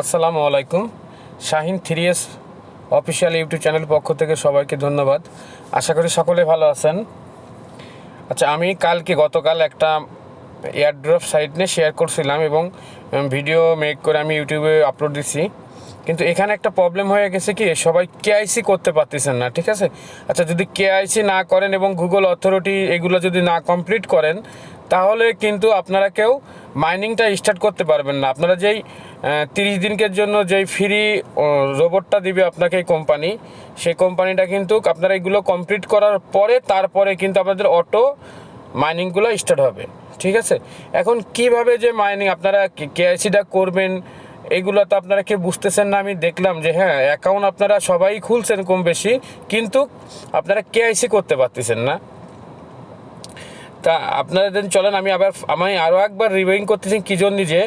আসসালামু আলাইকুম। Shahin 3S official YouTube channel পক্ষ থেকে সবাইকে ধন্যবাদ। আশা করি সকলে ভালো আছেন। আচ্ছা, আমি গতকাল একটা এয়ারড্রপ সাইট নিয়ে শেয়ার করছিলাম এবং ভিডিও মেক করে আমি ইউটিউবে আপলোড দিছি। কিন্তু এখানে একটা প্রবলেম হয়ে গেছে কি, সবাই কেআইসি করতে পারতেছেন না, ঠিক আছে? আচ্ছা, যদি কেআইসি না করেন এবং গুগল অথরিটি এগুলো যদি না কমপ্লিট করেন, তাহলে কিন্তু আপনারা কেউ মাইনিংটা স্টার্ট করতে পারবেন না। আপনারা যেই 30 দিনের জন্য যেই ফ্রি রোবটটা দিবে আপনাকে এই কোম্পানি, সেই কোম্পানিটা কিন্তু আপনারা এগুলো কমপ্লিট করার পরে তারপরে কিন্তু আপনাদের অটো মাইনিংগুলো স্টার্ট হবে, ঠিক আছে? এখন কিভাবে যে মাইনিং আপনারা কেআইসিটা করবেন এইগুলো তো আপনারা কেউ বুঝতেছেন না। আমি দেখলাম যে হ্যাঁ, অ্যাকাউন্ট আপনারা সবাই খুলছেন কম বেশি, কিন্তু আপনারা কেআইসি করতে পারতেছেন না। তা আপনারা চলেন আমি আরও একবার রিভাইং করতেছি কী জন্য, যে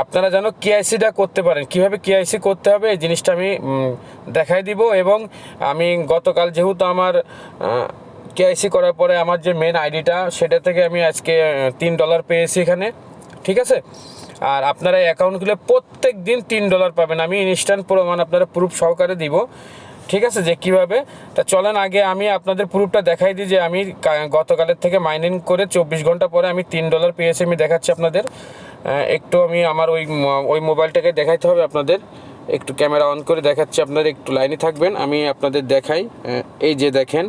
আপনারা যেন কেআইসিটা করতে পারেন। কীভাবে কেআইসি করতে হবে এই জিনিসটা আমি দেখাই দিব। এবং আমি গতকাল যেহেতু আমার কেআইসি করার পরে আমার যে মেন আইডিটা, সেটা থেকে আমি আজকে $3 পেয়েছি এখানে, ঠিক আছে? আর আপনারা অ্যাকাউন্ট খুলে প্রত্যেক দিন $3 পাবেন। আমি ইনস্ট্যান্ট প্রমাণ আপনারা প্রুফ সহকারে দিব, ঠিক আছে? যে কীভাবে, তা চলেন আগে আমি আপনাদের প্রুফটা দেখাই দিই যে আমি গতকালের থেকে মাইনিং করে 24 ঘন্টা পরে আমি $3 পেয়েছি। আমি দেখাচ্ছি আপনাদের। একটু আমি আমার ওই মোবাইলটাকে দেখাইতে হবে আপনাদের। একটু ক্যামেরা অন করে দেখাচ্ছি, আপনারা একটু লাইনে থাকবেন, আমি আপনাদের দেখাই। এই যে দেখেন,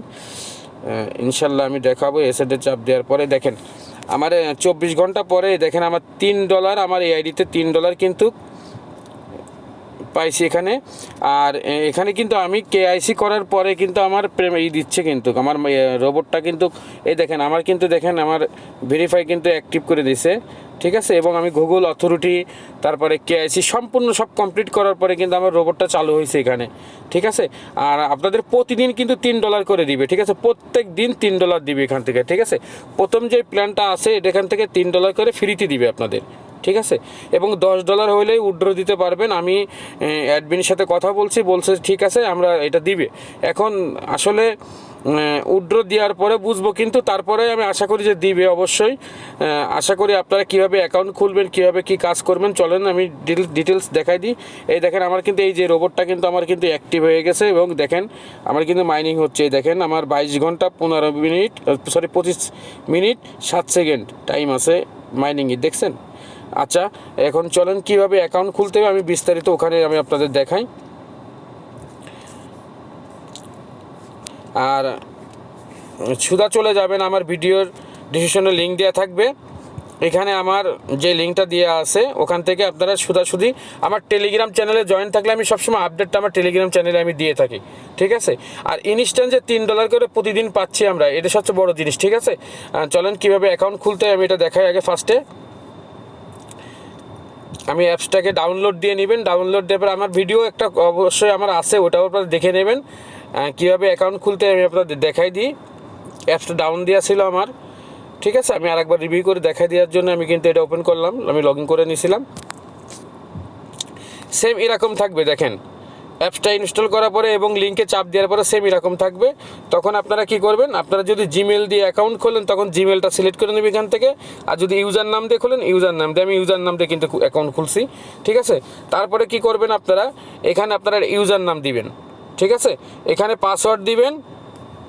ইনশাল্লাহ আমি দেখাবো। এসএডে চাপ দেওয়ার পরে দেখেন আমার 24 ঘন্টা পরে দেখেন আমার $3, আমার এই আইডিতে $3 কিন্তু পাইছি এখানে। আর এখানে কিন্তু আমি কেআইসি করার পরে কিন্তু আমার দিচ্ছে, কিন্তু আমার রোবটটা কিন্তু এই দেখেন আমার কিন্তু দেখেন আমার ভেরিফাই কিন্তু অ্যাক্টিভ করে দিছে, ঠিক আছে? এবং আমি গুগল অথরিটি তারপরে কেআইসি সম্পূর্ণ সব কমপ্লিট করার পরে কিন্তু আমার রোবটটা চালু হয়েছে এখানে, ঠিক আছে? আর আপনাদের প্রতিদিন কিন্তু $3 করে দিবে, ঠিক আছে? প্রত্যেক দিন $3 দিবে এখান থেকে, ঠিক আছে? প্রথম যে প্ল্যানটা আছে এখান থেকে $3 করে ফ্রিতে দিবে আপনাদের, ঠিক আছে? এবং $10 হলেই উইথড্র দিতে পারবেন। আমি অ্যাডমিনের সাথে কথা বলছে ঠিক আছে আমরা এটা দিবে। এখন আসলে উইথড্র দেওয়ার পরে বুঝবো, কিন্তু তারপরে আমি আশা করি যে দিবে অবশ্যই। আশা করি আপনারা কীভাবে অ্যাকাউন্ট খুলবেন, কীভাবে কী কাজ করবেন, চলেন আমি ডিটেলস দেখাই দিই। এই দেখেন আমার কিন্তু এই যে রোবটটা কিন্তু আমার কিন্তু অ্যাক্টিভ হয়ে গেছে এবং দেখেন আমার কিন্তু মাইনিং হচ্ছে। এই দেখেন আমার 22 ঘন্টা 25 মিনিট 7 সেকেন্ড টাইম আছে মাইনিংয়ে, দেখছেন? আচ্ছা, এখন চলেন কীভাবে অ্যাকাউন্ট খুলতে হবে আমি বিস্তারিত ওখানে আমি আপনাদের দেখাই। আর সুদা চলে যাবেন, আমার ভিডিওর ডিসক্রিপশনে লিঙ্ক দেওয়া থাকবে। এখানে আমার যে লিঙ্কটা দেওয়া আছে ওখান থেকে আপনারা সুদাসুদি আমার টেলিগ্রাম চ্যানেলে জয়েন থাকলে আমি সবসময় আপডেটটা আমার টেলিগ্রাম চ্যানেলে আমি দিয়ে থাকি, ঠিক আছে? আর ইনস্ট্যান্ট যে $3 করে প্রতিদিন পাচ্ছি আমরা, এটা সবচেয়ে বড় জিনিস, ঠিক আছে? চলেন কীভাবে অ্যাকাউন্ট খুলতে আমি এটা দেখাই। আগে ফার্স্টে আমি অ্যাপসটাকে ডাউনলোড দিয়ে নেবেন। ডাউনলোড দেওয়ার পর আমার ভিডিও একটা অবশ্যই আমার আছে, ওটাও আপনারা দেখে নেবেন কীভাবে অ্যাকাউন্ট খুলতে আমি আপনাদের দেখাই দিই। অ্যাপসটা ডাউন দেওয়া ছিল আমার, ঠিক আছে? আমি আরেকবার রিভিউ করে দেখাই দেওয়ার জন্য আমি কিন্তু এটা ওপেন করলাম, আমি লগ ইন করে নিয়েছিলাম। সেম এরকম থাকবে, দেখেন অ্যাপসটা ইনস্টল করার পরে এবং লিঙ্কে চাপ দেওয়ার পরে সেম এরকম থাকবে। তখন আপনারা কি করবেন, আপনারা যদি জিমেল দিয়ে অ্যাকাউন্ট খোলেন তখন জিমেলটা সিলেক্ট করে নেবেন এখান থেকে। আর যদি ইউজার নাম দিয়ে খোলেন ইউজার নাম দিয়ে, আমি ইউজার নাম দিয়ে কিন্তু অ্যাকাউন্ট খুলছি, ঠিক আছে? তারপরে কি করবেন, আপনারা এখানে আপনারা ইউজার নাম দিবেন, ঠিক আছে? এখানে পাসওয়ার্ড দিবেন,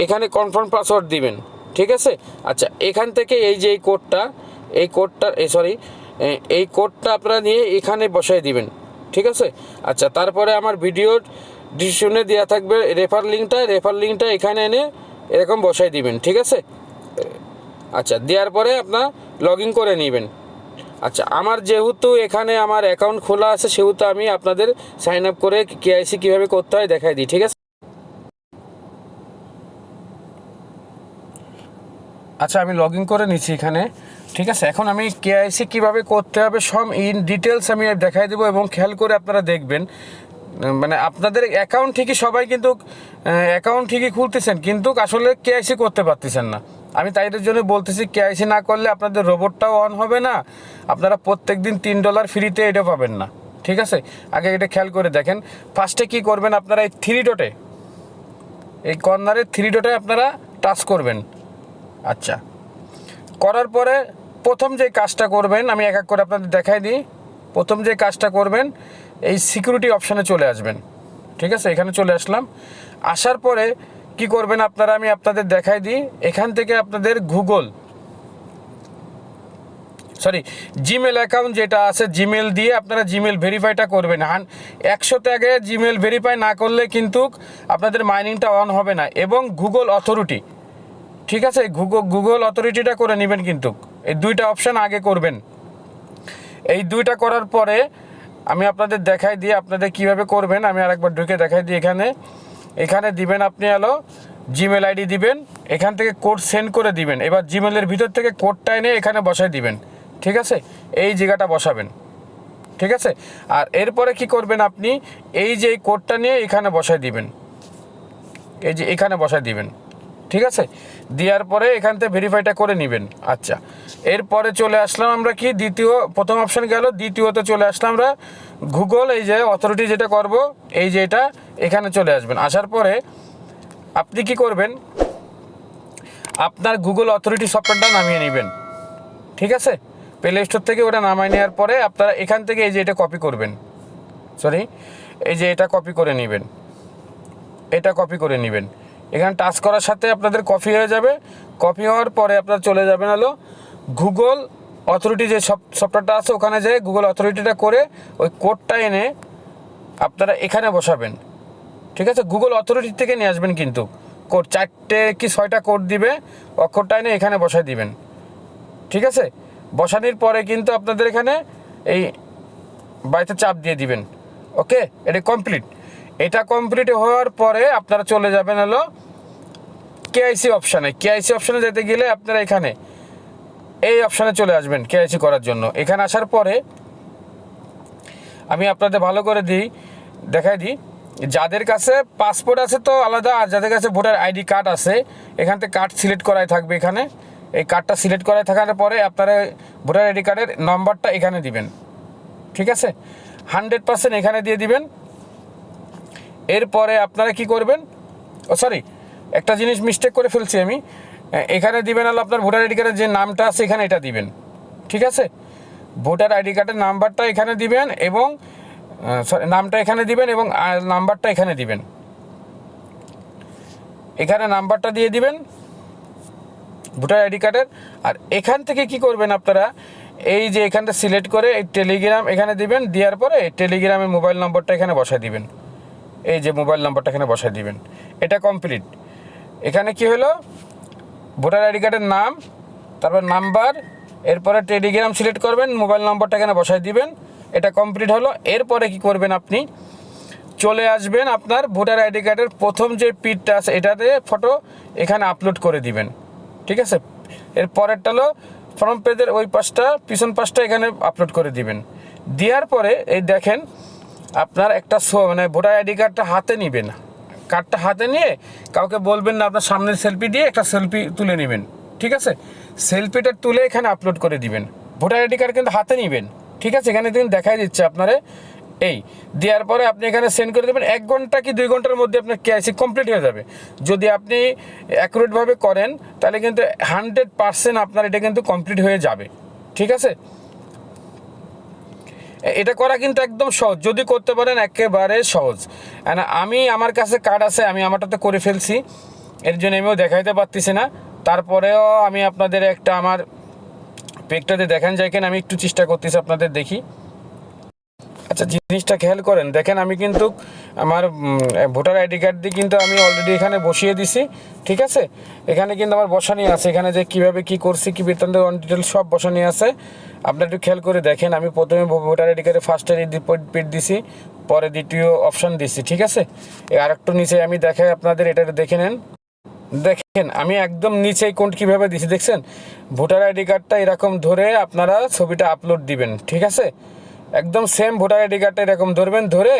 এখানে কনফার্ম পাসওয়ার্ড দিবেন, ঠিক আছে? আচ্ছা, এখান থেকে এই যে এই কোডটা আপনারা নিয়ে এখানে বসাই দিবেন, ঠিক আছে? আচ্ছা, তারপরে আমার ভিডিওর ডিসক্রিপশনে দেওয়া থাকবে রেফার লিঙ্কটা এখানে এনে এরকম বসাই দিবেন, ঠিক আছে? আচ্ছা, দেওয়ার পরে আপনার লগ ইন করে নেবেন। আচ্ছা, আমার যেহেতু এখানে আমার অ্যাকাউন্ট খোলা আছে সেহেতু আমি আপনাদের সাইন আপ করে কেআইসি কীভাবে করতে হয় দেখাই দিই, ঠিক আছে? আচ্ছা, আমি লগ ইন করে নিচ্ছি এখানে, ঠিক আছে? এখন আমি কেআইসি কীভাবে করতে হবে সব ইন ডিটেলস আমি দেখাই দেবো এবং খেয়াল করে আপনারা দেখবেন। মানে আপনাদের অ্যাকাউন্ট সবাই কিন্তু অ্যাকাউন্ট ঠিকই খুলতেছেন, কিন্তু আসলে কেআইসি করতে পারতেছেন না। আমি তাইদের জন্য বলতেছি, কেআইসি না করলে আপনাদের রোবটটাও অন হবে না, আপনারা প্রত্যেক দিন $3 ফ্রিতে এটা পাবেন না, ঠিক আছে? আগে এটা খেয়াল করে দেখেন। ফার্স্টে কী করবেন, আপনারা এই কর্নারের 3 ডটে আপনারা টাচ করবেন। আচ্ছা, করার পরে প্রথম যে কাজটা করবেন আমি এক এক করে আপনাদের দেখাই দিই। প্রথম যে কাজটা করবেন, এই সিকিউরিটি অপশানে চলে আসবেন। ঠিক আছে, এখানে চলে আসলাম। আসার পরে কি করবেন আপনারা, আমি আপনাদের দেখাই দিই। এখান থেকে আপনাদের জিমেল অ্যাকাউন্ট যেটা আছে, জিমেল দিয়ে আপনারা জিমেল ভেরিফাইটা করবেন। 100 আগে জিমেল ভেরিফাই না করলে কিন্তু আপনাদের মাইনিংটা অন হবে না। এবং গুগল অথরিটি, ঠিক আছে, গুগল অথরিটিটা করে নেবেন। কিন্তু এই দুইটা অপশান আগে করবেন। এই দুইটা করার পরে আমি আপনাদের দেখাই দিয়ে আপনাদের কিভাবে করবেন। আমি আরেকবার ঢুকে দেখাই দিই। এখানে দিবেন আপনি জিমেল আইডি দিবেন, এখান থেকে কোড সেন্ড করে দিবেন। এবার জিমেলের ভিতর থেকে কোডটা এনে এখানে বসাই দিবেন। ঠিক আছে, এই জায়গাটা বসাবেন। ঠিক আছে, আর এরপরে কি করবেন আপনি, এই যে কোডটা নিয়ে এখানে বসাই দিবেন, এই যে এখানে বসাই দিবেন। ঠিক আছে, দেওয়ার পরে এখান থেকে ভেরিফাইটা করে নেবেন। আচ্ছা, এরপরে চলে আসলাম আমরা কি প্রথম অপশান গেল, দ্বিতীয়তে চলে আসলাম আমরা গুগল এই যে অথরিটি যেটা করব, এই যে এটা এখানে চলে আসবেন। আসার পরে আপনি কি করবেন, আপনার গুগল অথরিটি সফটওয়্যারটা নামিয়ে নেবেন। ঠিক আছে, প্লে স্টোর থেকে ওটা নামিয়ে নেওয়ার পরে আপনারা এখান থেকে এই যে এটা কপি করবেন, এই যে এটা কপি করে নেবেন, এটা কপি করে নেবেন। এখানে টাচ করার সাথে আপনাদের কপি হয়ে যাবে। কপি হওয়ার পরে আপনারা চলে যাবেন গুগল অথরিটি যে সফটওয়্যারটা আছে, ওখানে যেয়ে গুগল অথরিটিটা করে ওই কোডটা এনে আপনারা এখানে বসাবেন। ঠিক আছে, গুগল অথরিটি থেকে নিয়ে আসবেন। কিন্তু কোড 4টে কি 6টা কোড দিবে, অক্ষরটা এনে এখানে বসাই দিবেন। ঠিক আছে, বসানোর পরে কিন্তু আপনাদের এখানে এই বাড়িতে চাপ দিয়ে দিবেন। ওকে, এটা কমপ্লিট। এটা কমপ্লিট হওয়ার পরে আপনারা চলে যাবেন কেআইসি অপশানে। কেআইসি অপশানে যেতে গেলে আপনারা এখানে এই অপশানে চলে আসবেন কেআইসি করার জন্য। এখানে আসার পরে আমি আপনাদের ভালো করে দেখাই দিই, যাদের কাছে পাসপোর্ট আছে তো আলাদা, আর যাদের কাছে ভোটার আইডি কার্ড আছে, এখান থেকে কার্ড সিলেক্ট করাই থাকবে। এখানে এই কার্ডটা সিলেক্ট করাই থাকার পরে আপনারা ভোটার আইডি কার্ডের নম্বরটা এখানে দিবেন। ঠিক আছে, 100% এখানে দিয়ে দিবেন। এরপরে আপনারা কি করবেন, একটা জিনিস মিস্টেক করে ফেলছি আমি। এখানে দিবেন আপনার ভোটার আইডি কার্ডের যে নামটা আছে এখানে এটা দিবেন। ঠিক আছে, ভোটার আইডি কার্ডের নাম্বারটা এখানে দিবেন এবং নামটা এখানে দিবেন এবং নাম্বারটা এখানে দিবেন। এখানে নাম্বারটা দিয়ে দিবেন ভোটার আইডি কার্ডের। আর এখান থেকে কি করবেন আপনারা, এই যে এখানটা সিলেক্ট করে এই টেলিগ্রাম এখানে দিবেন। দেওয়ার পরে টেলিগ্রামের মোবাইল নম্বরটা এখানে বসাই দিবেন। এই যে মোবাইল নাম্বারটা এখানে বসাই দিবেন। এটা কমপ্লিট। এখানে কি হলো, ভোটার আইডি কার্ডের নাম, তারপর নাম্বার, এরপরে টেলিগ্রাম সিলেক্ট করবেন, মোবাইল নম্বরটা এখানে বসাই দিবেন। এটা কমপ্লিট হলো। এরপরে কি করবেন, আপনি চলে আসবেন আপনার ভোটার আইডি কার্ডের প্রথম যে পিকটা আছে এটাতে ফটো এখানে আপলোড করে দিবেন। ঠিক আছে, এর পরেরটা হলো ফ্রন্ট পেজের ওই পাশটা, পিছন পাশটা এখানে আপলোড করে দিবেন। দেওয়ার পরে এই দেখেন আপনার একটা ভোটার আইডি কার্ডটা হাতে নেবেন। কার্ডটা হাতে নিয়ে কাউকে বলবেন না, আপনার সামনের সেলফি দিয়ে একটা সেলফি তুলে নেবেন। ঠিক আছে, সেলফিটা তুলে এখানে আপলোড করে দিবেন। ভোটার আইডি কার্ড কিন্তু হাতে নেবেন। ঠিক আছে, এখানে দেখুন দেখাই দিচ্ছে আপনারে। এই দেওয়ার পরে আপনি এখানে সেন্ড করে দেবেন। 1 ঘন্টা কি 2 ঘন্টার মধ্যে আপনার কেআইসি কমপ্লিট হয়ে যাবে। যদি আপনি অ্যাকুরেটভাবে করেন তাহলে কিন্তু 100% আপনার এটা কিন্তু কমপ্লিট হয়ে যাবে। ঠিক আছে, এটা করা কিন্তু একদম সহজ, যদি করতে পারেন একেবারে সহজ। আমার কাছে কার্ড আছে, আমি আমারটাতে করে ফেলছি, এর জন্য আমিও দেখাইতে পারতেছি না। তারপরেও আমি আপনাদের একটা আমার পেকটাতে দেখান যায় কেন, আমি একটু চেষ্টা করতেছি আপনাদের দেখি। আচ্ছা, জিনিসটা খেয়াল করেন, দেখেন আমি কিন্তু আমার ভোটার আইডি কার্ড দিয়ে কিন্তু আমি অলরেডি এখানে বসিয়ে দিছি। ঠিক আছে, এখানে কিন্তু আমার বসানি আছে, এখানে যে কীভাবে কী করছি, কী বৃত্তান্ত অন ডিটেল সব বসানি আছে। আপনারা একটু খেয়াল করে দেখেন, আমি প্রথমে ভোটার আইডি কার্ডে ফার্স্টের পিট দিছি, পরে দ্বিতীয় অপশান দিছি। ঠিক আছে, আরেকটু নিচে আমি দেখাই আপনাদের, এটা দেখে নেন। দেখেন আমি একদম নিচে কোড কীভাবে দিছি দেখছেন। ভোটার আইডি কার্ডটা এরকম ধরে আপনারা ছবিটা আপলোড দিবেন। ঠিক আছে, একদম সেম ভোটার আইডি কার্ডটা এরকম ধরবেন, ধরে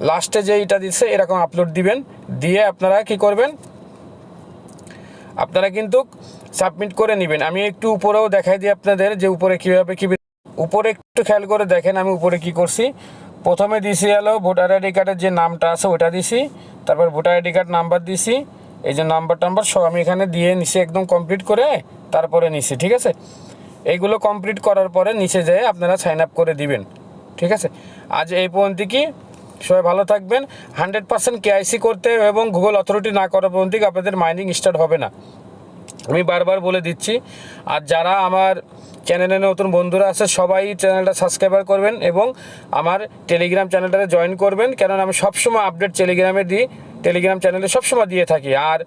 লাস্টে যে এটা দিচ্ছে এরকম আপলোড দিবেন। দিয়ে আপনারা কি করবেন, আপনারা কিন্তু সাবমিট করে নেবেন। আমি একটু উপরেও দেখাই দিই আপনাদের যে উপরে কীভাবে উপরে একটু খেয়াল করে দেখেন আমি উপরে কি করছি। প্রথমে দিছি ভোটার আইডি কার্ডের যে নামটা আছে ওটা দিছি, তারপর ভোটার আইডি কার্ড নাম্বার দিছি, এই যে নাম্বার সব আমি এখানে দিয়ে নিছি একদম কমপ্লিট করে, তারপরে নিছি। ঠিক আছে, এইগুলো কমপ্লিট করার পরে নিচে যেয়ে আপনারা সাইন আপ করে দিবেন। ঠিক আছে, আজ এই পর্যন্ত কি, সবাই ভালো থাকবেন। 100% কেআইসি করতে এবং গুগল অথরিটি না করা পর্যন্ত আপনাদের মাইনিং স্টার্ট হবে না, আমি বারবার বলে দিচ্ছি। আর যারা আমার চ্যানেলে নতুন বন্ধুরা আছে সবাই চ্যানেলটা সাবস্ক্রাইবার করবেন এবং আমার টেলিগ্রাম চ্যানেলটাতে জয়েন করবেন, কেননা আমি সবসময় আপডেট টেলিগ্রামে দিই, টেলিগ্রাম চ্যানেলে সবসময় দিয়ে থাকি। আর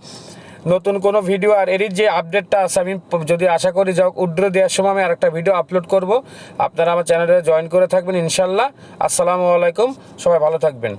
নতুন কোনো ভিডিও আর এর যে আপডেটটা আছে, আমি যদি আশা করি যাও উইথড্র দেওয়ার সময় আমি আরেকটা ভিডিও আপলোড করব, আপনারা আমার চ্যানেলে জয়েন করে থাকবেন ইনশাল্লাহ। আসসালামু আলাইকুম, সবাই ভালো থাকবেন।